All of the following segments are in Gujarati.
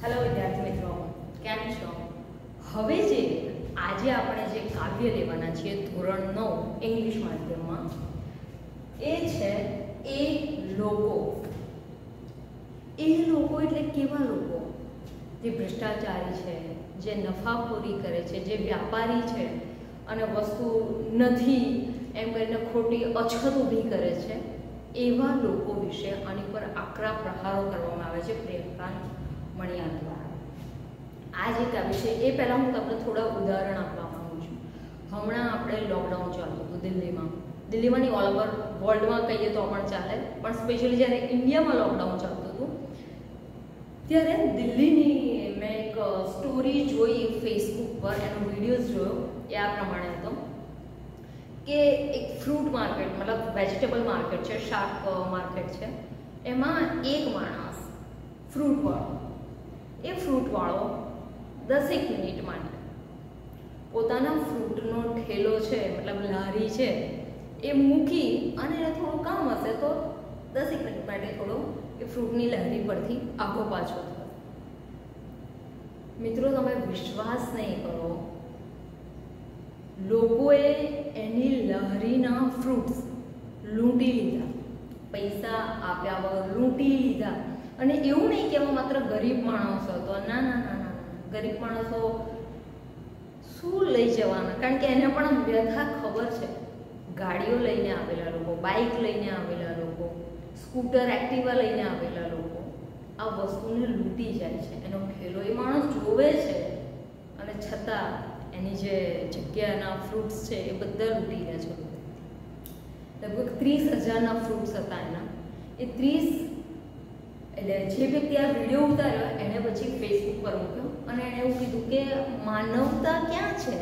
हेलो विद्यार्थी मित्रों, केम छो? हवे जे आज આપણે જે કાવ્ય લેવાના છીએ ધોરણ 9 ઇંગ્લિશ માધ્યમમાં એ છે એ લોકો એટલે કેવા લોકો જે ભ્રષ્ટાચારી છે, જે નફાખોરી કરે છે, જે વ્યાપારી છે અને વસ્તુ નથી એમ કરીને ખોટી અછત ઊભી કરે છે, એવા લોકો વિશે આની પર આકરા પ્રહારો કરવામાં આવે છે પ્રિયંકા મણિયાર દ્વારા। આ જે કાવ્ય છે એ પહેલાં હું તમને થોડા ઉદાહરણ આપવા માંગુ છું। હમણાં આપણે લોકડાઉન ચાલતું હતું દિલ્હીમાં નહીં, ઓલ ઓવર વર્લ્ડમાં કહીએ તો પણ ચાલે, પણ સ્પેશિયલી જ્યારે ઇન્ડિયામાં લોકડાઉન ચાલતું હતું ત્યારે દિલ્હીની મેં એક સ્ટોરી જોઈ ફેસબુક પર, એનો વિડીયોઝ જોયો। એ આ પ્રમાણે હતો કે એક ફ્રૂટ માર્કેટ, મતલબ વેજીટેબલ માર્કેટ છે, શાક માર્કેટ છે, એમાં એક માણસ ફ્રૂટવાળો 10 મિનિટ માટે પોતાના ફ્રૂટનો ઠેલો છે, મતલબ લારી છે, એ મૂકી અને એને થોડું કામ હશે તો 10 મિનિટ માટે થોડો એ ફ્રૂટની લારી પરથી આગો પાછો થયો। મિત્રો, તમે વિશ્વાસ નહીં કરો, લોકોએ એની લારીના ફ્રૂટ્સ લૂંટી લીધા, પૈસા આપ્યા વગર લૂંટી લીધા। અને એવું નહીં કે એમાં માત્ર ગરીબ માણસો હતો, ના, ગરીબ માણસો શું લઈ જવાના, કારણ કે એને પણ વ્યથા ખબર છે। ગાડીઓ લઈને આવેલા લોકો, બાઇક લઈને આવેલા લોકો, સ્કૂટર એક્ટિવા લઈને આવેલા લોકો આ વસ્તુને લૂંટી જાય છે, એનો ઠેલો એ માણસ જોવે છે અને છતાં એની જે જગ્યાના ફ્રૂટ્સ છે એ બધા લૂંટી રહ્યા છે। લગભગ 30,000ના ફ્રૂટ્સ હતા એના। એ 30 એટલે જે વ્યક્તિ આ વિડીયો ઉતાર્યો એણે પછી ફેસબુક પર મૂક્યો અને એણે એવું કીધું કે માનવતા ક્યાં છે?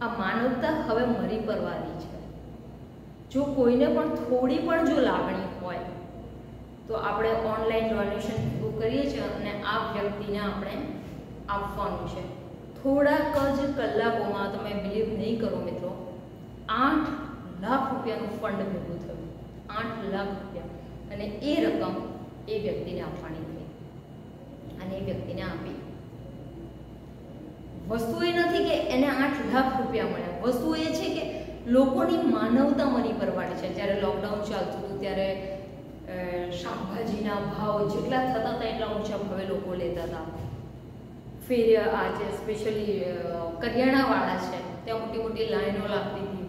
આ માનવતા હવે મરી પરવાની છે। જો કોઈને પણ થોડી પણ જો લાગણી હોય તો આપણે ઓનલાઈન ડોનેશન ભેગું કરીએ છીએ અને આ વ્યક્તિને આપણે આપવાનું છે। થોડાક જ કલાકોમાં, તમે બિલીવ નહીં કરો મિત્રો, 8 લાખ રૂપિયાનું ફંડ ભેગું થયું, 8 લાખ રૂપિયા। અને એ રકમ એ વ્યક્તિને આપવાની થઈ અને એ વ્યક્તિને આપી। વસ્તુ એ નથી કે એને 8 લાખ રૂપિયા મળ્યા, વસ્તુ એ છે કે લોકોની માનવતા મરી પરવાડી છે। જ્યારે લોકડાઉન ચાલતું હતું ત્યારે શાકભાજીના ભાવ જેટલા થતા હતા એટલા ઊંચા ભાવે લોકો લેતા હતા। ફેરિયા, આ જે સ્પેશિયલી કરિયાણાવાળા છે ત્યાં મોટી મોટી લાઈનો લાગતી હતી,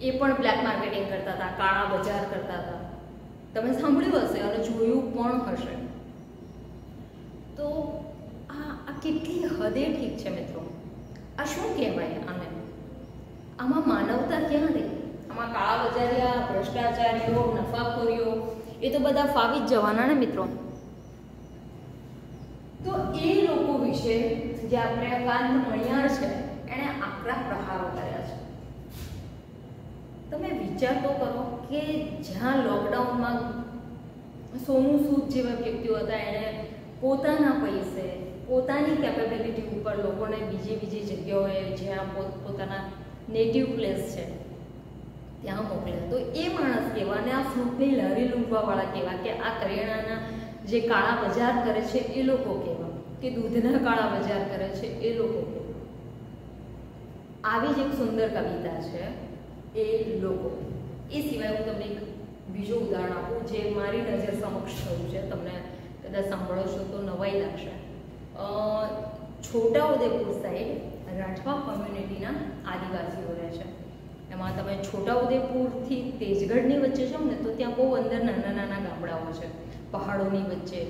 એ પણ બ્લેક માર્કેટિંગ કરતા હતા, કાળા બજાર કરતા હતા। તમે સાંભળ્યું હશે અને જોયું પણ હશે। તો આ કેટલી હદે ઠીક છે મિત્રો? આ શું કહેવાય આને? આમાં માનવતા ક્યાં રહી? આમાં કાળા બજારિયા, ભ્રષ્ટાચારીઓ, નફાખોરીઓ એ તો બધા ફાવી જ જવાના ને મિત્રો। તો એ લોકો વિશે જે આપણે કાંત મણિયાર છે એણે આકરા પ્રહારો કર્યા છે। તમે વિચાર તો કરો કે જ્યાં લોકડાઉનમાં સોનુ સૂદ જેવા વ્યક્તિઓ હતા, એણે પોતાના પૈસે, પોતાની કેપેબિલિટી ઉપર લોકોને બીજી જગ્યાઓએ જ્યાં પોતાના નેટિવ પ્લેસ છે ત્યાં મોકલ્યા। તો એ માણસ કેવા અને આ ફ્રૂટની લારી લૂંટવાવાળા કેવા, કે આ કરિયાણાના જે કાળા બજાર કરે છે એ લોકો કેવા, કે દૂધના કાળા બજાર કરે છે એ લોકો કેવા? આવી જ એક સુંદર કવિતા છે એ લોકો। એ સિવાય હું તમને એક બીજું ઉદાહરણ આપું જે મારી નજર સમક્ષ થયું છે, તમને કદાચ સાંભળો છો તો નવાઈ લાગશે। છોટાઉદેપુર સાઈડ રાઠવા કોમ્યુનિટીના આદિવાસીઓ રહે છે। એમાં તમે છોટાઉદેપુરથી તેજગઢની વચ્ચે જાઓ ને તો ત્યાં બહુ અંદર નાના ગામડાઓ છે, પહાડોની વચ્ચે।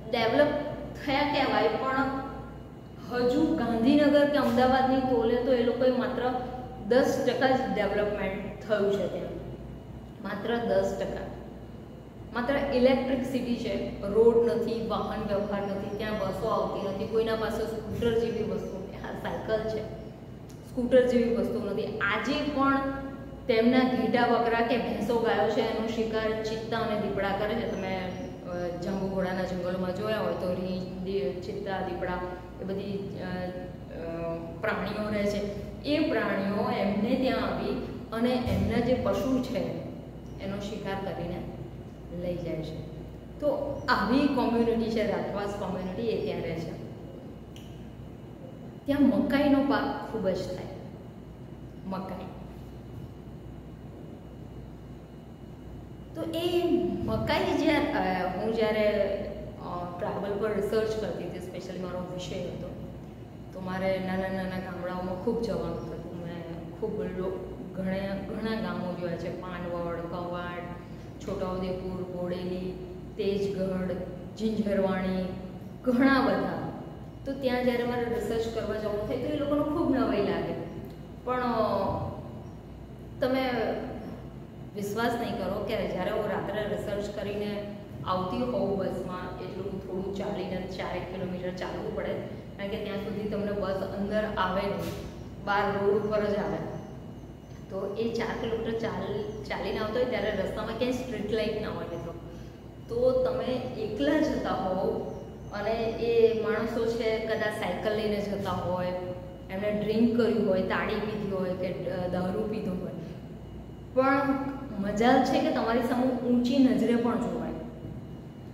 ડેવલપ થયા કહેવાય, પણ હજુ ગાંધીનગર કે અમદાવાદની તોલે તો એ લોકોએ માત્ર 10% જ ડેવલપમેન્ટ થયું છે ત્યાં, માત્ર 10%। માત્ર ઇલેક્ટ્રિસિટી છે, રોડ નથી, વાહન વ્યવહાર નથી, ત્યાં બસો આવતી નથી, કોઈના પાસે સ્કૂટર જેવી વસ્તુ, સાયકલ છે, સ્કૂટર જેવી વસ્તુ નથી। આજે પણ તેમના ઘેટા બકરા કે ભેંસો ગાયો છે એનો શિકાર ચિત્તા અને દીપડા કરે છે। તમે જાંબુઘોડાના જંગલોમાં જોયા હોય તો રીંછ, ચિત્તા, દીપડા એ બધી પ્રાણીઓ રહે છે। એ પ્રાણીઓ એમને ત્યાં આવી અને એમના જે પશુ છે એનો શિકાર કરીને લઈ જાય છે। તો આવી કોમ્યુનિટી છે રાઠવાસ કોમ્યુનિટી, એ ત્યાં રહે છે. ત્યાં મકાઈનો પાક ખૂબ જ થાય. મકાઈ તો એ મકાઈ હું જ્યારે ટ્રાવેલ પર રિસર્ચ કરતી હતી, સ્પેશિયલી મારો વિષય હતો, તો મારે નાના નાના ગામડાઓમાં ખૂબ જવાનું થતું. મેં ખૂબ ઘણા ગામો જોયા છે: પાનવડ, કવાડ, છોટાઉદેપુર, બોડેલી, તેજગઢ, ઝીંઝરવાણી, ઘણા બધા. તો ત્યાં જ્યારે મારે રિસર્ચ કરવા જવું થાય તો એ લોકોને ખૂબ નવાઈ લાગે. પણ તમે વિશ્વાસ નહીં કરો કે જ્યારે હું રાત્રે રિસર્ચ કરીને આવતી હોઉં બસમાં, એટલું થોડું ચાલીને 4 કિલોમીટર ચાલવું પડે, કારણ કે ત્યાં સુધી તમને બસ અંદર આવે નહીં, બહાર રોડ ઉપર જ આવે. તો એ 4 કિલોમીટર ચાલીને આવતો હોય ત્યારે રસ્તામાં ક્યાંય સ્ટ્રીટ લાઇટ ના હોય મિત્રો, તો તમે એકલા જતા હોવ અને એ માણસો છે કદાચ સાયકલ લઈને જતા હોય, એમણે ડ્રિંક કર્યું હોય, તાળી પીધી હોય કે દારૂ પીધો હોય, પણ મજા છે કે તમારી સામે ઊંચી નજરે પણ જોવાય.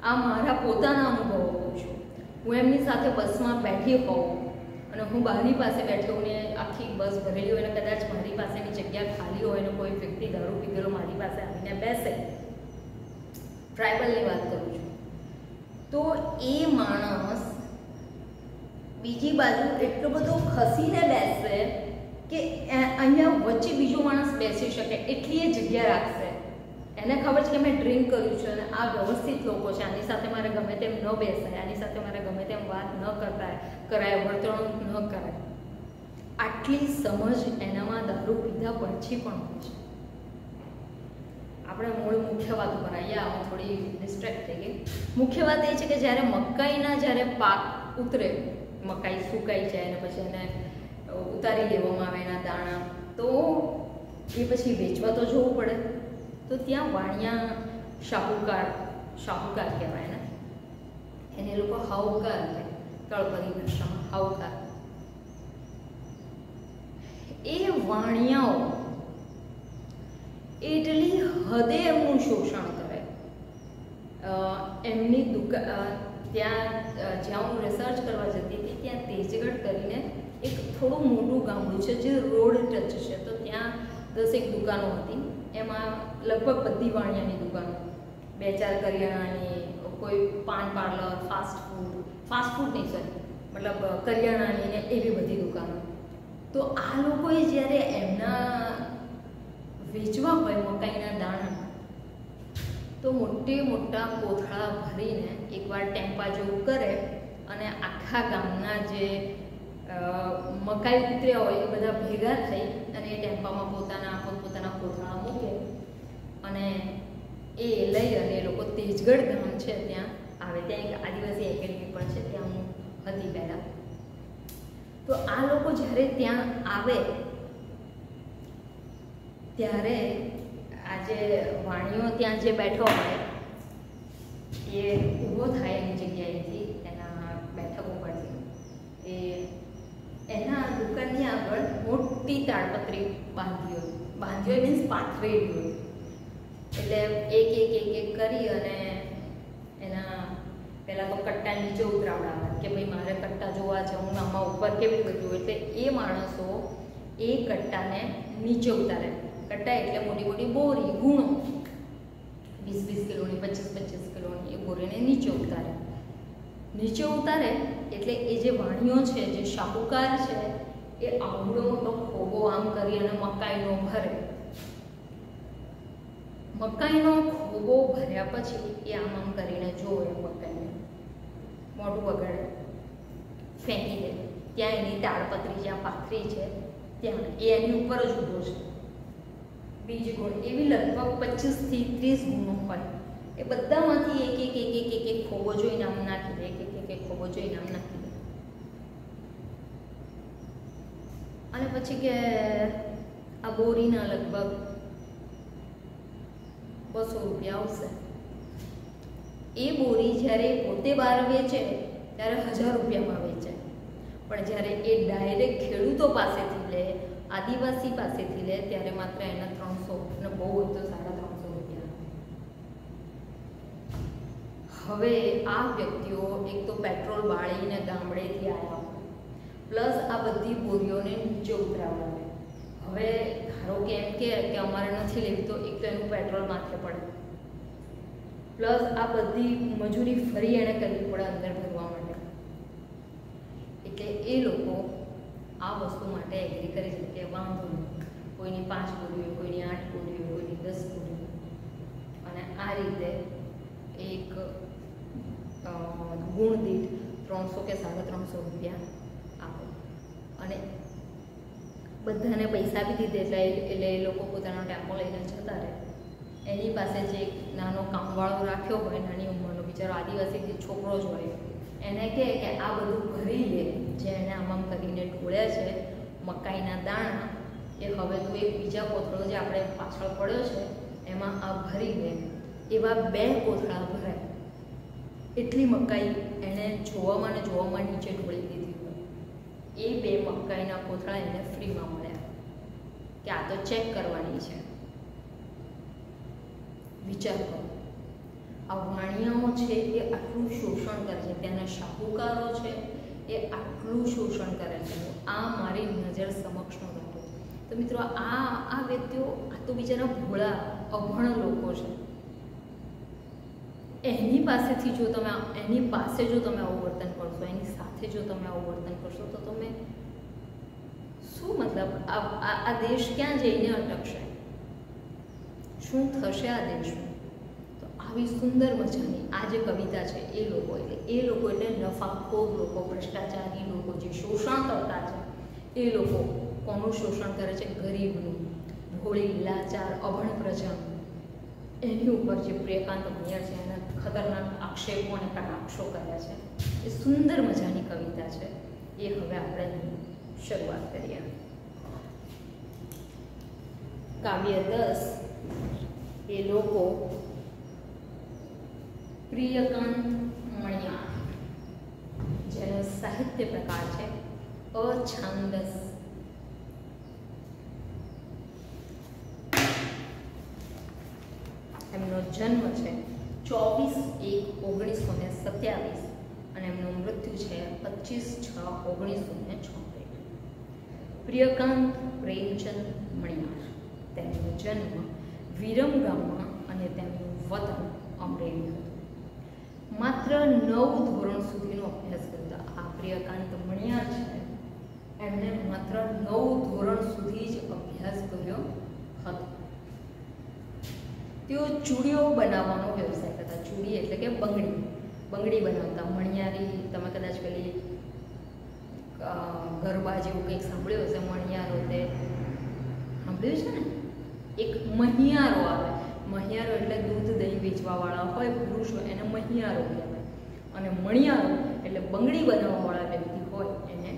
આ મારા પોતાના અનુભવો કહું છું. હું એમની સાથે બસમાં બેઠી હોઉં અને હું બારી પાસે બેઠી હોઉં ને આખી બસ ભરેલી હોય ને કદાચ મારી પાસેની જગ્યા ખાલી હોય ને કોઈ વ્યક્તિ દારૂ પીધેલો મારી પાસે આવીને બેસે, ટ્રાઇબલની વાત કરું છું, તો એ માણસ બીજી બાજુ એટલો બધો ખસીને બેસશે કે અહીંયા વચ્ચે બીજો માણસ બેસી શકે એટલી એ જગ્યા રાખશે. એને ખબર છે કે મેં ડ્રિંક કર્યું છે અને આ વ્યવસ્થિત લોકો છે, આની સાથે મારે ગમે તેમ ન બેસાય, આની સાથે મારે ગમે તેમ વાત ન કરાય, વર્તણૂક ન કરાય. આટલી સમજ એનામાં દારૂ પીધા પછી પણ હોય છે. આપણે મુખ્ય વાત ઉપર આવીએ. હું થોડી ડિસ્ટ્રેક્ટ થઈ ગઈ. મુખ્ય વાત એ છે કે જ્યારે મકાઈના પાક ઉતરે, મકાઈ સુકાઈ જાય અને પછી એને ઉતારી લેવામાં આવે એના દાણા, તો એ પછી વેચવા તો જવું પડે. તો ત્યાં વાણિયા શાહુકાર કહેવાય ને, એને લોકો હાઉકાર કહે, તળપદી ભાષામાં હાઉકાર. એ વાણિયાઓ એટલી હદે એમનું શોષણ કરે. એમની ત્યાં જ્યાં હું રિસર્ચ કરવા જતી હતી ત્યાં તેજગઢ કરીને એક થોડું મોટું ગામડું છે જે રોડ ટચ છે. તો ત્યાં 10 દુકાનો હતી, એમાં લગભગ બધી વાણિયાની દુકાનો, 2-4 કરિયાણાની, કોઈ પાન પાર્લર, ફાસ્ટ ફૂડ નહીં સોરી, મતલબ કરિયાણાની ને એવી બધી દુકાનો. તો આ લોકોએ જ્યારે એમના વેચવા હોય મકાઈના દાણા, તો મોટા કોથળા ભરીને એકવાર ટેમ્પા જેવું કરે અને આખા ગામના જે મકાઈ ઉતર્યા હોય એ બધા ભેગા થઈ અને એ ટેમ્પામાં પોતાના કોથળા મૂકે અને એ લઈ અને એ લોકો તેજગઢ ગામ છે ત્યાં આવે. ત્યાં એક આદિવાસી એકેડમી પણ છે, ત્યાં હું હતી પહેલાં. તો આ લોકો જ્યારે ત્યાં આવે ત્યારે આજે વાણીઓ ત્યાં જે બેઠો હોય એ ઊભો થાય એની જગ્યાએથી, એના બેઠકો પરથી, એ એના દુકાનની આગળ મોટી તાડપત્રી બાંધી હોય મીન્સ પાથરેલી હોય. એટલે એક કરી અને એના પહેલાં તો કટ્ટા નીચે ઉતરાવડાવે કે ભાઈ મારે કટ્ટા જોવા છે, હું આમાં ઉપર કેવી રીતે જોઉં. એટલે એ માણસો એ કટ્ટાને નીચે ઉતારે. કટ્ટા એટલે મોટી બોરી, ગુણો, 20 કિલોની, 25 કિલોની એ બોરીને નીચે ઉતારે. એટલે એ જે વાણીઓ છે, જે શાહુકાર છે, એ આવડો મોટો ખોબો આમ કરી અને મકાઈનો ભરે. મકાઈનો ખોબો ભર્યા પછી એ આમ કરીને જોવે, મકાઈને મોઢું વગાડે, ફેંકી દે. ત્યાં એની તાડપત્રી જ્યાં પાથરી છે ત્યાં એ એની ઉપર જ ઊભો છે. બીજી ગુણ એવી લગભગ 25 થી 30 ગુણો હોય. એ બધામાંથી એક ખોબો જોઈને આમ નાખી દે, એક ખોબો જોઈને આમ નાખી દે. અને પછી કે આ બોરીના લગભગ 200 રૂપિયા આવશે. એ બોરી જ્યારે પોતે બહાર વેચે ત્યારે 1000 રૂપિયામાં વેચે, પણ જ્યારે એ ડાયરેક્ટ ખેડૂતો પાસેથી લે, આદિવાસી પાસેથી લે, ત્યારે માત્ર એના 300 અને બહુ હોય તો 350 રૂપિયા. હવે આ વ્યક્તિઓ એક તો પેટ્રોલ બાળીને ગામડેથી આવ્યા હોય, પ્લસ આ બધી બોરીઓને નીચે ઉતરાવવા. હવે ધારો કે એમ કે અમારે નથી લેવી, તો એક તો એનું પેટ્રોલ માથે પડે, પ્લસ આ બધી મજૂરી ફરી એણે કરવી પડે અંદર ભરવા માટે. એટલે એ લોકો આ વસ્તુ માટે એગ્રી કરી છે કે વાંધો નહીં, કોઈની 5 બોરી હોય, કોઈની 8 બોરી હોય, કોઈની 10 બોરી હોય, અને આ રીતે એક ગુણ દીઠ 300 કે 350 રૂપિયા આપો. અને બધાને પૈસા બી દીધે એટલે એ લોકો પોતાનો ટેમ્પો લઈને જતા રહે. એની પાસે જે એક નાનો કામવાળો રાખ્યો હોય, નાની ઉંમરનો બિચારો આદિવાસી છોકરો જ હોય, એને કહે કે આ બધું ભરી લે, જે એને આમ કરીને ઢોળ્યા છે મકાઈના દાણા, એ હવે તો એક બીજા કોથળો જે આપણે પાછળ પડ્યો છે એમાં આ ભરી લે. એવા 2 કોથળા ભરાય. એટલી મકાઈ એણે જોવામાં નીચે ઢોળી દીધી હોય. એ 2 મકાઈના કોથળા એને ફ્રીમાં મળ્યા કે આ તો ચેક કરવાની છે. વિચાર કરો, આ વાણિયાઓ છે એ આટલું શોષણ કરે છે, ત્યાંના શાહુકારો છે એ આટલું શોષણ કરે છે. આ મારી નજર સમક્ષનો ઘટો. તો મિત્રો આ વ્યક્તિઓ, આ તો બિચારા ભોળા અભણ લોકો છે. એની પાસે જો તમે આવું વર્તન કરશો, એની સાથે જો તમે આવું વર્તન કરશો, તો તમે શું મતલબ આ દેશ ક્યાં જઈને અટકશે? શું થશે આ દેશનું? તો આવી સુંદર મજાની આ જે કવિતા છે એ લોકો એટલે નફાખોર લોકો, ભ્રષ્ટાચારી લોકો, જે શોષણ કરતા છે એ લોકો કોનું શોષણ કરે છે? ગરીબનું, ભોળી લાચાર અભણ પ્રજાનું. એની ઉપર જે પ્રિયકાંત મૈયર છે એના ખતરનાક આક્ષેપો અને કટાક્ષો કર્યા છે. એ સુંદર મજાની કવિતા છે. એ હવે આપણે શરૂઆત કરીએ. કાવ્ય 10 એ લોકો પ્રિયકાંત મૈયર, જેનો સાહિત્ય પ્રકાર છે અછાંદસ. એમનો જન્મ છે 24/1/1927 અને એમનું મૃત્યુ છે 25/6/1976. પ્રિયકાંત પ્રેમચંદ મણિયાર. તેમનો જન્મ વિરમ ગામમાં અને તેમનું વતન અમરેલી હતું. માત્ર 9 ધોરણ સુધીનો અભ્યાસ કર્યો. આ પ્રિયકાંત મણિયાર છે એમણે માત્ર 9 ધોરણ સુધી જ અભ્યાસ કર્યો હતો. તેઓ ચૂડીઓ બનાવવાનો વ્યવસાય કરતા. ચૂડી એટલે કે બંગડી બનાવતા. મણિયારી, તમે કદાચ પેલી ગરબા જેવું કંઈક સાંભળ્યું હશે, મણિયારો તે સાંભળ્યું છે ને? એક મહિયારો આવે. મહિયારો એટલે દૂધ દહીં વેચવાવાળા હોય, પુરુષો, એને મહિયારો કહેવાય. અને મણિયારો એટલે બંગડી બનાવવાવાળા વ્યક્તિ હોય એને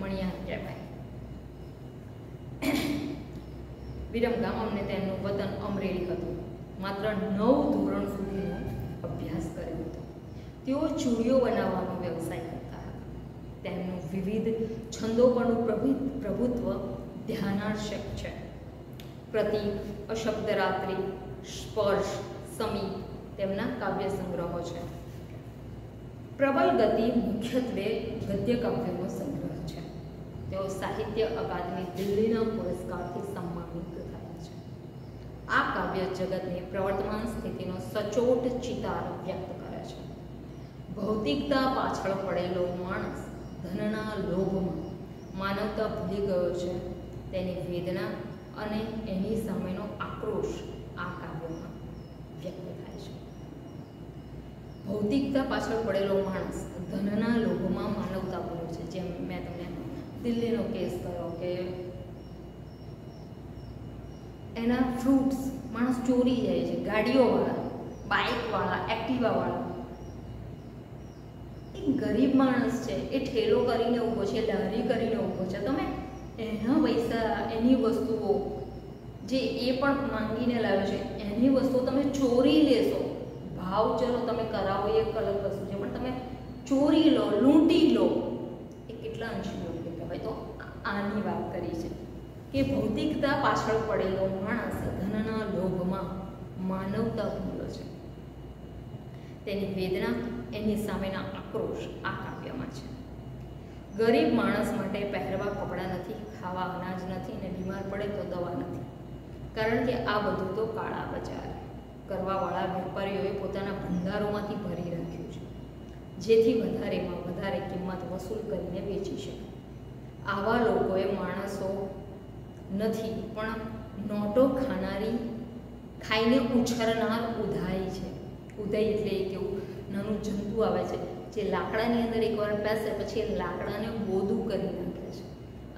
મણિયાર કહેવાય. વિરમગામ અમને તેમનું વતન અમરેલી હતું. માત્ર 9 ધોરણ સુધીનો અભ્યાસ કર્યો હતો. તેઓ ચૂડીઓ બનાવવાનો વ્યવસાય કરતા હતા. તેમનું વિવિધ છંદો પરનું પ્રભુત્વ ધ્યાનાર્ષક છે. પ્રતીક, અશબ્દરાત્રિ, સ્પર્શ, સમીપ તેમના કાવ્ય સંગ્રહો છે. પ્રબલ ગતિ મુખ્યત્વે ગદ્ય કાવ્યોનો સંગ્રહ છે. તેઓ સાહિત્ય અકાદમી દિલ્હીના પુરસ્કારથી સન્માનિત થયા છે. આ કાવ્ય જગતની પ્રવર્તમાન સ્થિતિનો સચોટ ચિતાર વ્યક્ત કરે છે. ભૌતિકતા પાછળ પડેલો માણસ ધનના લોભમાં માનવતા ભૂલી ગયો છે. તેની વેદના અને એની સામેનો આક્રોશ આ કાવ્યમાં વ્યક્ત થાય છે. ભૌતિકતા પાછળ પડેલો માણસ ધનના લોભમાં માનવતા ભૂલ્યો છે. જેમ મેં તમને દિલ્હીનો કેસ કર્યો કે એના ફ્રૂટ્સ માણસ ચોરી જાય છે. ગાડીઓવાળા, બાઇકવાળા, એક્ટિવાવાળા. એક ગરીબ માણસ છે, એ ઠેલો કરીને ઊભો છે, લારી કરીને ઊભો છે. તમે એના પૈસા, એની વસ્તુઓ જે એ પણ માંગીને લાવ્યો છે, એની વસ્તુઓ તમે ચોરી લેશો. ભાવ ચલો તમે કરાવો એ એક અલગ વસ્તુ છે, પણ તમે ચોરી લો, લૂંટી લો, એ કેટલા અંશે યોગ્ય કહેવાય? તો આની વાત કરી છે કે ભૌતિકતા પાછળ પડેલો માણસ ધનના લોભમાં માનવતા ભૂલ્યો છે. તેની વેદના, એની સામેના આક્રોશ આ કાવ્યમાં છે. ગરીબ માણસ માટે પહેરવા કપડાં નથી, ખાવા અનાજ નથી, ને બીમાર પડે તો દવા નથી. કારણ કે આ બધું તો કાળા બજાર કરવાવાળા વેપારીઓએ પોતાના ભંડારોમાંથી ભરી રાખ્યું છે, જેથી વધારેમાં વધારે કિંમત વસૂલ કરીને વેચી શકે. આવા લોકોએ માણસો નથી પણ નોટો ખાઈને ઉછરનાર ઉધાઈ છે. ઉધાઈ એટલે એક એવું નાનું જંતુ આવે છે જે લાકડાની અંદર એકવાર બેસે પછી એ લાકડાને બોદું કરી નાખે છે.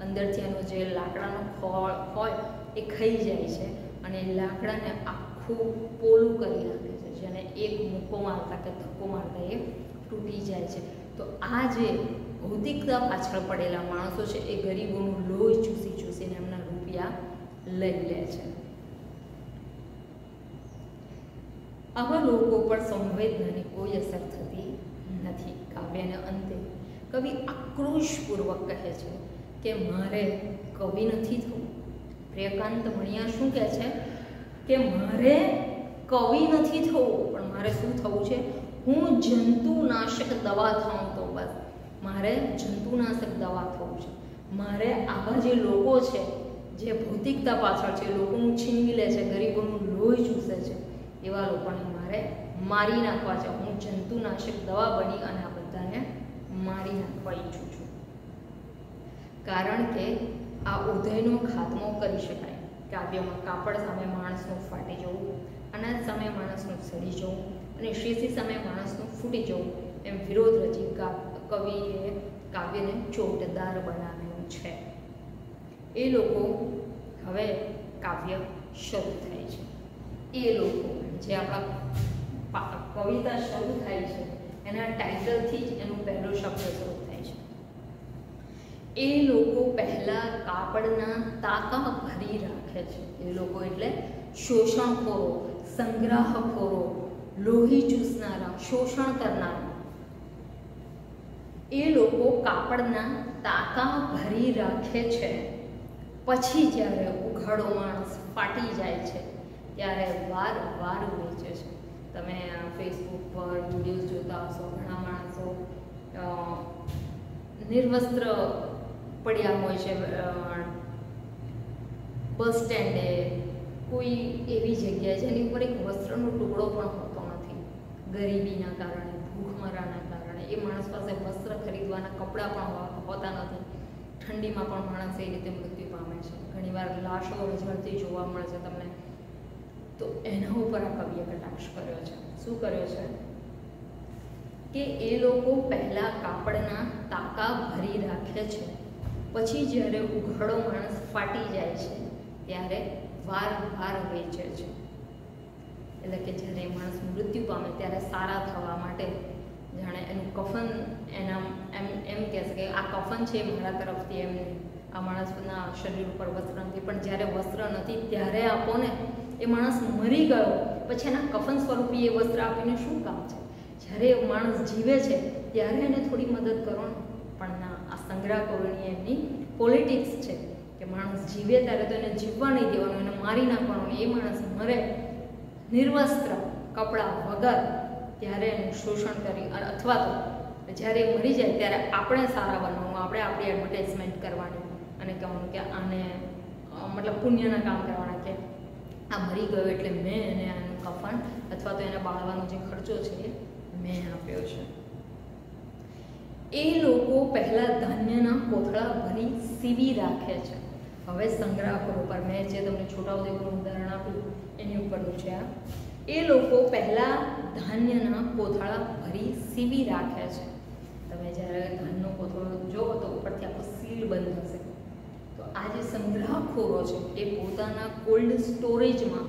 અંદરથી એનો જે લાકડાનો ખોળ હોય એ ખાઈ જાય છે અને લાકડાને આખું પોલું કરી નાખે છે, જેને એક મૂકો મારતા કે ધક્કો મારતા એ તૂટી જાય છે. તો આ જે ભૌતિકતા પાછળ પડેલા માણસો છે એ ગરીબોનું લોહી ચૂસીને એમના રૂપિયા લઈ લે છે. આવા લોકો પર સંવેદનાની કોઈ અસર થતી નથી. કાવ્યના અંતે કવિ આક્રોશપૂર્વક કહે છે કે મારે કવિ નથી થવું. પ્રિયકાંત મણિયાર શું કહે છે કે મારે કવિ નથી થવું, પણ મારે શું થવું છે? હું જંતુનાશક દવા થાઉં તો બસ. મારે જંતુનાશક દવા થવું છે. મારે આવા જે લોકો છે જે ભૌતિકતા પાછળ છે, લોકોનું છીનવી લે છે, ગરીબોનું લોહી ચૂસે છે, એવા લોકોને મારે મારી નાખવા છે. હું જંતુનાશક દવા બની અને આ બધાને મારી નાખવા ઈચ્છું છું. કારણ કે આ ઉદયનો ખાત્મો કરી શકાય. કાવ્યમાં કાપડ સામે માણસનું ફાટી જવું, અનાજ સામે માણસનું સડી જવું અને શીશી સામે માણસનું ફૂટી જવું એમ વિરોધ રચી કવિએ કાવ્યને ચોટદાર બનાવ્યું છે. એ લોકો હવે કાવ્ય શરૂ થાય છે. એ લોકો જે આપણા કવિતા શરૂ થાય છે એના ટાઇટલથી જ એનો પહેલો શબ્દ શરૂ થાય છે. એ લોકો પહેલા કાપડના તાકા ભરી રાખે છે. એ લોકો એટલે શોષણખોરો, સંગ્રાહખોરો, લોહી ચૂસનારા, શોષણ કરનારા. એ લોકો કાપડના તાકા ભરી રાખે છે. પછી જ્યારે ઉઘાડો માણસ ફાટી જાય છે ત્યારે વાર વેચે છે. તમે ફેસબુક પર વિડીયોઝ જોતા હશો, ઘણા માણસો નિર્વસ્ત્ર પડ્યા હોય છે બસ સ્ટેન્ડે, કોઈ એવી જગ્યાએ જેની ઉપર એક વસ્ત્રનો ટુકડો પણ હોતો નથી. ગરીબીના કારણે, ભૂખમરાના કારણે એ માણસ પાસે વસ્ત્ર ખરીદવાના કપડાં પણ હોતા નથી. ઠંડીમાં પણ માણસ એ રીતે મૃત્યુ પામે છે. ઘણીવાર લાશો રઝળતી જોવા મળે છે તમને. તો એના ઉપર આ કવિએ કટાક્ષ કર્યો છે. શું કર્યો છે કે એ લોકો પહેલા કાપડના તાકા ભરી રાખે છે, પછી જ્યારે ઉઘાડો માણસ ફાટી જાય છે ત્યારે વાર વેચે છે. એટલે કે જ્યારે માણસ મૃત્યુ પામે ત્યારે સારા થવા માટે જાણે એનું કફન એમ કહેશે કે આ કફન છે મારા તરફથી, એમ આ માણસના શરીર ઉપર વસ્ત્ર નથી, પણ જ્યારે વસ્ત્ર નથી ત્યારે આપો ને. એ માણસ મરી ગયો પછી એના કફન સ્વરૂપી એ વસ્ત્ર આપીને શું કામ છે? જ્યારે માણસ જીવે છે ત્યારે એને થોડી મદદ કરો ને. પણ ના, આ સંગ્રહખોરીની એમની પોલિટિક્સ છે કે માણસ જીવે ત્યારે તો એને જીવવા નહીં દેવાનું, એને મારી નાખવાનું. એ માણસ મરે નિર્વસ્ત્ર કપડાં વગર ત્યારે એનું શોષણ કરી, અથવા તો જ્યારે મરી જાય ત્યારે આપણે સારા બનવાનું, આપણે આપણી એડવર્ટાઇઝમેન્ટ કરવાની અને કહેવાનું કે આને મતલબ પુણ્યના કામ કરવાના કે આ મરી ગયો એટલે મેં એને આનું કફન અથવા તો એને બાળવાનો જે ખર્ચો છે એ મેં આપ્યો છે. એ લોકો પહેલાં ધાન્યના કોથળા ભરી સીવી રાખે છે. હવે સંગ્રહખોરો પર મેં જે તમને છોટાઉદેપુરનું ઉદાહરણ આપ્યું એની ઉપરનું છે આ. એ લોકો પહેલાં ધાન્યના કોથળા ભરી સીવી રાખે છે. તમે જ્યારે ધાનનો કોથળો જોવો તો ઉપરથી આખો સીલ બંધ હશે. તો આ જે સંગ્રહખોરો છે એ પોતાના કોલ્ડ સ્ટોરેજમાં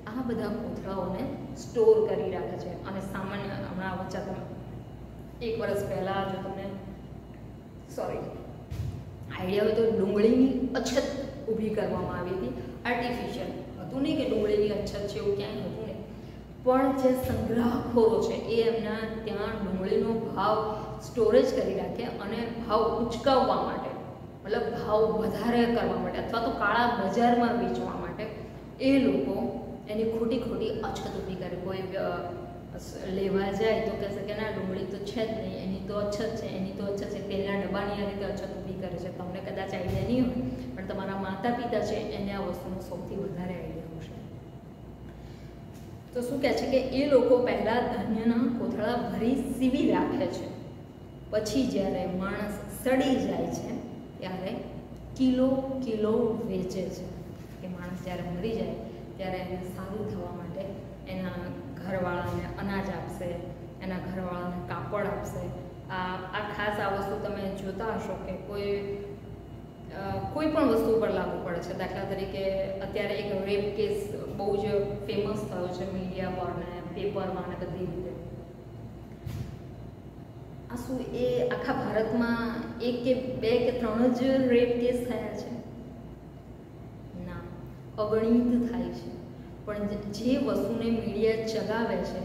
આ બધા કોથળાઓને સ્ટોર કરી રાખે છે. અને સામાન્ય હમણાં વચ્ચે તમે 1 વર્ષ પહેલાં જો તમને આઈડિયા હોય તો ડુંગળીની અછત ઊભી કરવામાં આવી હતી. આર્ટિફિશિયલ હતું નહીં કે ડુંગળીની અછત છે એવું ક્યાંય હતું નહીં, પણ જે સંગ્રહખોરો છે એ એમના ત્યાં ડુંગળીનો ભાવ સ્ટોરેજ કરી રાખે અને ભાવ ઉચકાવવા માટે, મતલબ ભાવ વધારે કરવા માટે અથવા તો કાળા બજારમાં વેચવા માટે એ લોકો એની ખોટી અછત ઊભી કરે. કોઈ લેવા જાય તો કહેશે કે ના ડુંગળી તો છે જ નહીં, એની તો અછત છે, એની તો અછત છે. તેલના ડબ્બાની આ રીતે અછત ઊભી કરે છે. તમને કદાચ આઈડિયા નહીં હોય, પણ તમારા માતા પિતા છે એને આ વસ્તુનો સૌથી વધારે આઈડિયા હશે. તો શું કહે છે કે એ લોકો પહેલાં ધાન્યના કોથળા ભરી સીવી રાખે છે, પછી જ્યારે માણસ સડી જાય છે ત્યારે કિલો કિલો વેચે છે. કે માણસ જ્યારે મરી જાય ત્યારે એને સારું થવા માટે એના ઘરવાળાને અનાજ આપશે, એના ઘરવાળાને કાપડ આપશે. આ ખાસ આ વસ્તુ તમે જોતા હશો કે કોઈ પણ વસ્તુ પર લાગુ પડે છે. દાખલા તરીકે અત્યારે એક રેપ કેસ બહુ જ ફેમસ થયો છે મીડિયા પર ને પેપરમાં ને બધી રીતે. આ શું એ આખા ભારતમાં 1 કે 2 કે 3 જ રેપ કેસ થયા છે? ના, અગણિત થાય છે. પણ જે વસ્તુને મીડિયા ચગાવે છે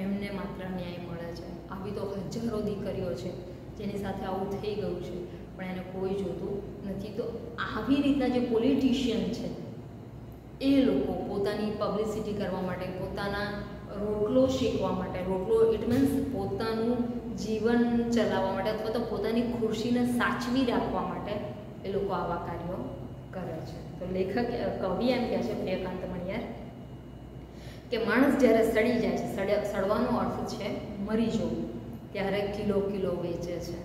એમને માત્ર ન્યાય મળે છે. આવી તો હજારો દીકરીઓ છે જેની સાથે આવું થઈ ગયું છે, પણ એને કોઈ જોતું નથી. તો આવી રીતના જે પોલિટિશિયન છે એ લોકો પોતાની પબ્લિસિટી કરવા માટે, પોતાના રોટલો શેકવા માટે, રોટલો ઇટ મીન્સ પોતાનું જીવન ચલાવવા માટે અથવા તો પોતાની ખુરશીને સાચવી રાખવા માટે એ લોકો આવા કાર્યો કરે છે. તો લેખક કવિ એમ કહે છે પ્રિયકાંત મણિયાર કે માણસ જ્યારે સડી જાય છે, સડવાનો અર્થ છે મરી જવું, ત્યારે કિલો કિલો વેચે છે.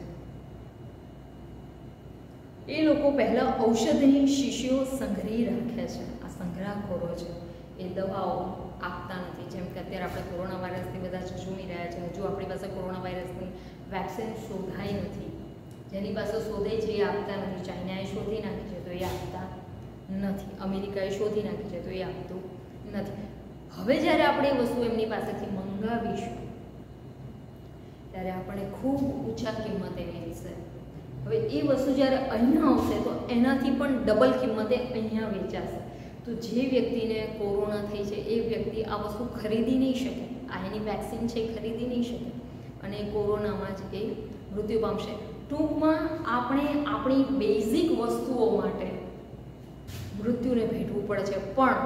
એ લોકો પહેલાં ઔષધની શીશીઓ સંઘરી રાખે છે. આ સંગ્રહખોરો છે એ દવાઓ આપતા નથી. જેમ કે અત્યારે આપણે કોરોના વાયરસથી બધા ઝૂઝી રહ્યા છે. હજુ આપણી પાસે કોરોના વાયરસની વેક્સિન શોધાઈ નથી. જેની પાસે શોધે છે એ આપતા નથી. ચાઇનાએ શોધી નાખી છે તો એ આપતા નથી. અમેરિકાએ શોધી નાખી છે તો એ આપતું નથી. હવે જ્યારે આપણે એ વસ્તુ એમની પાસેથી મંગાવીશું ત્યારે આપણે ખૂબ ઊંચા કિંમતે વેચશે. હવે એ વસ્તુ જ્યારે અહીંયા આવશે તો એનાથી પણ ડબલ કિંમતે અહીંયા વેચાશે. તો જે વ્યક્તિને કોરોના થઈ છે એ વ્યક્તિ આ વસ્તુ ખરીદી નહીં શકે. આ એની વેક્સિન છે એ ખરીદી નહીં શકે અને કોરોનામાં જ એ મૃત્યુ પામશે. ટૂંકમાં આપણે આપણી બેઝિક વસ્તુઓ માટે મૃત્યુને ભેટવું પડે છે. પણ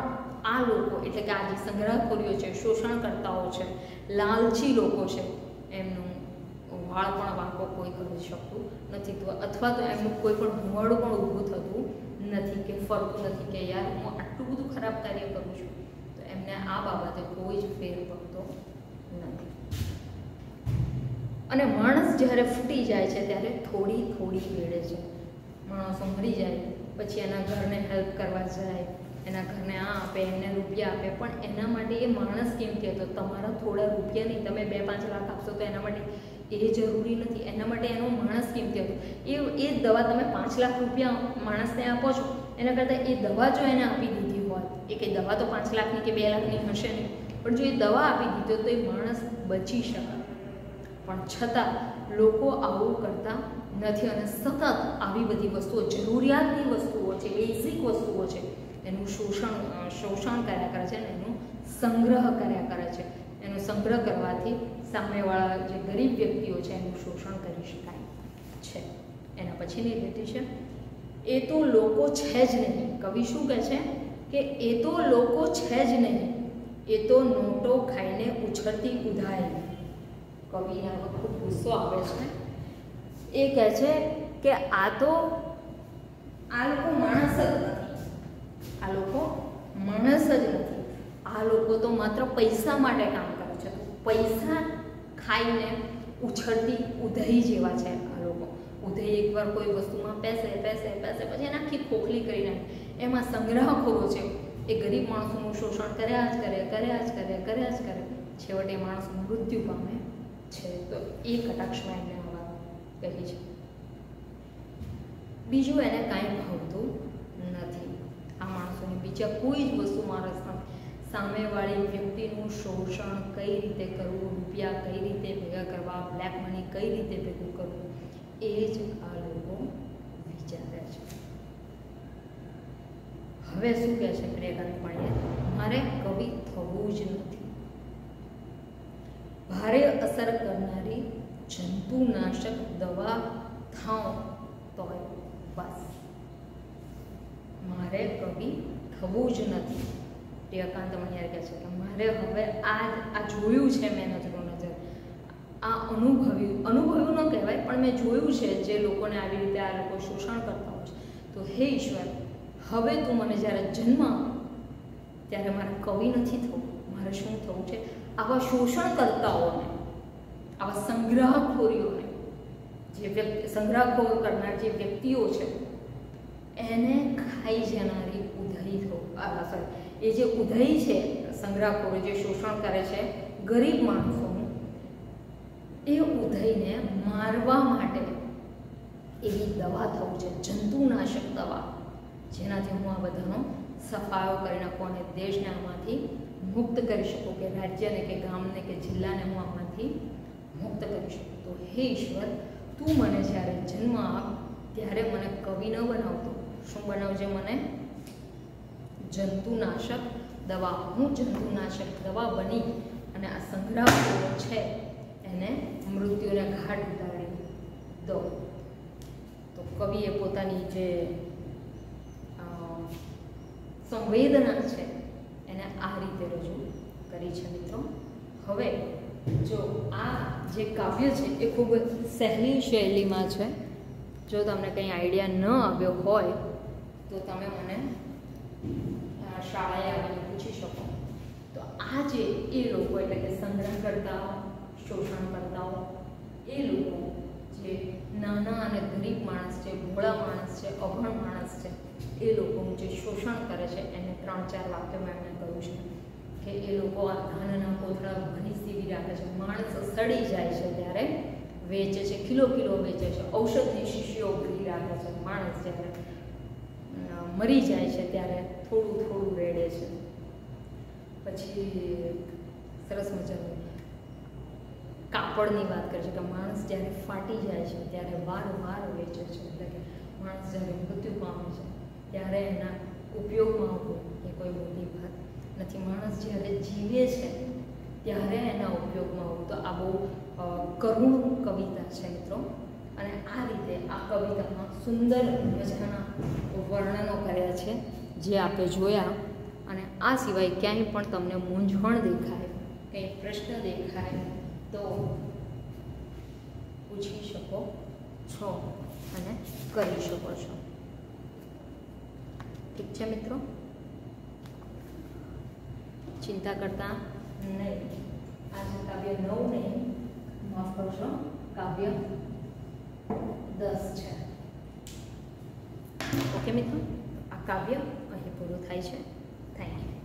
આ લોકો એટલે કે આ જે સંગ્રહખોરીઓ છે, શોષણકર્તાઓ છે, લાલચી લોકો છે, એમનું વાળ પણ વાંકો કોઈ કરી શકતું નથી. તો અથવા તો એમનું કોઈ પણ ભૂવાડું પણ ઊભું થતું નથી કે ફરતું નથી કે યાર હું આટલું બધું ખરાબ કાર્ય કરું છું. તો એમને આ બાબતે કોઈ જ ફેર પડતો નથી. અને માણસ જ્યારે ફૂટી જાય છે ત્યારે થોડી થોડી વેડે છે. માણસો મરી જાય પછી એના ઘરને હેલ્પ કરવા જાય, એના ઘરને આ આપે, એમને રૂપિયા આપે, પણ એના માટે એ માણસ કિંમતી હતો. તમારા થોડા રૂપિયા નહીં, તમે 2-5 લાખ આપશો તો એના માટે એ જરૂરી નથી. એના માટે એનો માણસ કિંમતી હતો. એ દવા તમે 5 લાખ રૂપિયા માણસને આપો છો, એના કરતાં એ દવા જો એને આપી દીધી હોત, એ કંઈ દવા તો 5 લાખની કે 2 લાખની હશે નહીં, પણ જો એ દવા આપી દીધી તો એ માણસ બચી શકે. પણ છતાં લોકો આવું કરતા નથી અને સતત આવી બધી વસ્તુઓ, જરૂરિયાતની વસ્તુઓ છે, બેઝિક વસ્તુઓ છે, એનું શોષણ કર્યા કરે છે અને એનો સંગ્રહ કર્યા કરે છે. એનો સંગ્રહ કરવાથી સામેવાળા જે ગરીબ વ્યક્તિઓ છે એનું શોષણ કરી શકાય છે. એના પછીની લીટી છે એ તો લોકો છે જ નહીં. કવિ શું કહે છે કે એ તો લોકો છે જ નહીં, એ તો નોટો ખાઈને ઉછળતી ઉધાય. કવિને ખૂબ ગુસ્સો આવે છે. એ કહે છે કે આ લોકો માણસ જ નથી. આ લોકો માણસ જ નથી. આ લોકો તો માત્ર પૈસા માટે કામ કરે છે. પૈસા ખાઈને ઉછળતી ઉધઈ જેવા છે આ લોકો. ઉધઈ એકવાર કોઈ વસ્તુમાં પેસે પછી એને આખી ખોખલી કરી નાખે. એમાં સંગ્રહખોરો છે એ ગરીબ માણસોનું શોષણ કર્યા જ કરે. છેવટે માણસ મૃત્યુ પામે છે. તો એ કટાક્ષમાં એને આ વાત કહી છે. બીજું એને કાંઈ ભાવતું નથી. આ માણસોની બીજા કોઈ જ વસ્તુમાં રસ નથી. સામેવાળી વ્યક્તિનું શોષણ કઈ રીતે કરવું, રૂપિયા કઈ રીતે ભેગા કરવા, બ્લેક મની કઈ રીતે ભેગું કરવું, એ જ આ લોકો વિચારે છે. હવે શું કહે છે પ્રિયકાંત મણિયાર? મારે કવિ થવું જ નથી. ભારે અસર કરનારી જંતુનાશક દવા થાઉં તોય બસ. મારે કવિ થવું જ નથી. પ્રિયકાંત મણિયાર કહે છે કે મારે હવે આ જોયું છે મેં નજરો નજર, આ અનુભવ્યું ન કહેવાય પણ મેં જોયું છે જે લોકોને આવી રીતે આ લોકો શોષણ કરતા હોય છે. તો હે ઈશ્વર, હવે તું મને જ્યારે જન્મ ત્યારે મારે કવિ નથી થવું, મારે શું થવું છે, આવા શોષણકર્તાઓને, આવા સંગ્રહખોરીઓને, જે સંગ્રહખોર કરનાર જે વ્યક્તિઓ છે એને ખાઈ જનારી ઉધઈ થવું. સોરી, એ જે ઉધઈ છે, સંગ્રહખોરો જે શોષણ કરે છે ગરીબ માણસોનું, એ ઉધઈને મારવા માટે એવી દવા થવું છે, જંતુનાશક દવા, જેનાથી હું આ બધાનો સફાયો કરી નાખું અને દેશને આમાંથી મુક્ત કરી શકું, કે રાજ્યને કે ગામને કે જિલ્લાને હું આમાંથી મુક્ત કરી શકું. તો હે ઈશ્વર, તું મને જ્યારે જન્મ આપ ત્યારે મને કવિ ન બનાવતો, શું બનાવજે મને? જંતુનાશક દવા. હું જંતુનાશક દવા બની અને આ સંગ્રહખોરો છે એને મૃત્યુને ઘાટ ઉતારી દો. તો કવિએ પોતાની જે સંવેદના છે એને આ રીતે રજૂ કરી છે મિત્રો. હવે જો આ જે કાવ્ય છે એ ખૂબ સહેલી શૈલીમાં છે. જો તમને કંઈ આઈડિયા ન આવ્યો હોય તો તમે મને શાળાએ આવીને પૂછી શકો. તો આ જે એ લોકો એટલે કે સંગ્રહકર્તાઓ, શોષણકર્તાઓ, એ લોકો જે નાના અને ગરીબ માણસ છે, ભોળા માણસ છે, અભણ માણસ છે, એ લોકોનું જે શોષણ કરે છે એને 3-4 વાક્યોમાં એમણે કહ્યું છે કે એ લોકો આ ધાનના કોથળા ભરી સીવી રાખે છે, માણસ સડી જાય છે ત્યારે વેચે છે, કિલો વેચે છે, ઔષધની શીશીઓ ભરી રાખે છે, માણસ જ્યારે મરી જાય છે ત્યારે થોડું રેડે છે. પછી સરસ મજાનું કાપડની વાત કરે છે કે માણસ જ્યારે ફાટી જાય છે ત્યારે વાર વેચે છે, એટલે કે માણસ જ્યારે મૃત્યુ પામે છે ત્યારે એના ઉપયોગમાં આવવું એ કોઈ મોટી વાત નથી. માણસ જ્યારે જીવે છે ત્યારે એના ઉપયોગમાં આવવું. તો આ બહુ કરુણ કવિતા છે મિત્રો. અને આ રીતે આ કવિતામાં સુંદર મજાના વર્ણનો કર્યા છે જે આપણે જોયા. અને આ સિવાય ક્યાંય પણ તમને મૂંઝવણ દેખાય, કંઈ પ્રશ્ન દેખાય તો પૂછી શકો છો અને કરી શકો છો. ઠીક છે મિત્રો, ચિંતા કરતા નહીં. આજે કાવ્ય 9 નહીં, માફ કરશો, કાવ્ય 10 છે. ઓકે મિત્રો, આ કાવ્ય અહીં પૂરું થાય છે. Thank you.